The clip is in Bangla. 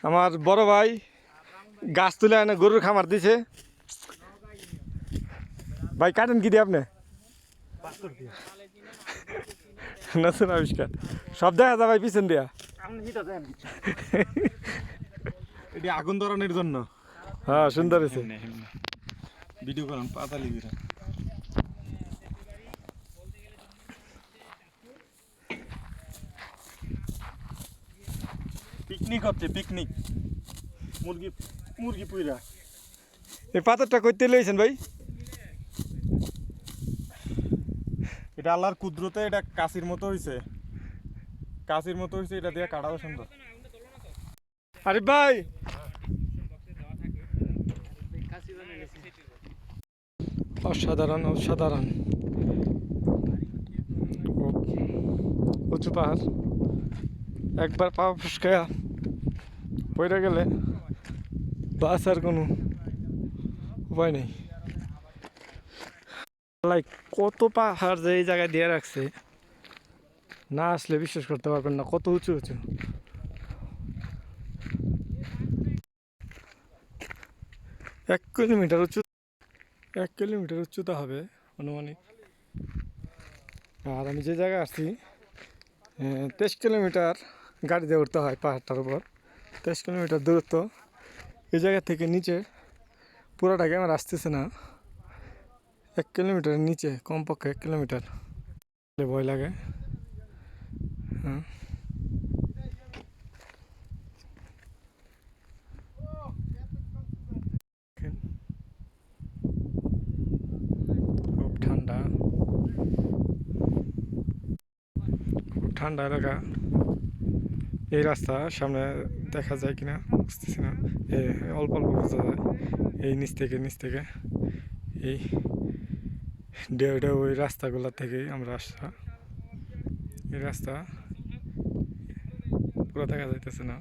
আমার বড় ভাই গাছ তুলে এনে গরুর খামার দিছে। ভাই কাটেন কি দিয়ে আপনি? নতুন আবিষ্কার সব দেখা যায় ভাই পিছন দিয়া। এটি আগুন ধরানোর জন্য। হ্যাঁ সুন্দর হয়েছে। ভিডিও করেন পাতালি বিরা পিকনিক হচ্ছে পিকনিক। মুরগি মুরগি পুইরা এই পাথরটা করতে লইছেন ভাই? এটা আল্লাহর কুদরতে এটা কাশির মতো হইছে। কাশির মতো হইছে, এটা দিয়ে কাটাও সুন্দর। আরে ভাই অসাধারণ অসাধারণ উঁচু পাহাড়। একবার পা ফুসকায়া পড়ে গেলে বাঁচার কোনো উপায় নেই। লাইক কত পাহাড় যে এই জায়গায় দিয়ে রাখছে, না আসলে বিশ্বাস করতে পারবেন না কত উঁচু উঁচু। 1 কিলোমিটার উঁচু, 1 কিলোমিটার উচ্চতা হবে আনুমানিক। আর আমি যে জায়গায় আসছি 23 কিলোমিটার গাড়ি দিয়ে উঠতে হয় পাহাড়টার উপর। 23 কিলোমিটার দূরত্ব। এই জায়গা থেকে নিচে পুরোটা ক্যামেরা আসতেছে না। 1 কিলোমিটারের নিচে কমপক্ষে 1 কিলোমিটার ভয় লাগে। হ্যাঁ খুব ঠান্ডা, খুব ঠান্ডা এলাকা। এই রাস্তা সামনে দেখা যায় কিনা বুঝতেছি না, অল্প অল্প বোঝা যায়। এই নিচ থেকে এই ঢেউ ঢেউ ওই রাস্তাগুলো থেকেই আমরা আসা। এই রাস্তা পুরো দেখা যাইতেছে না।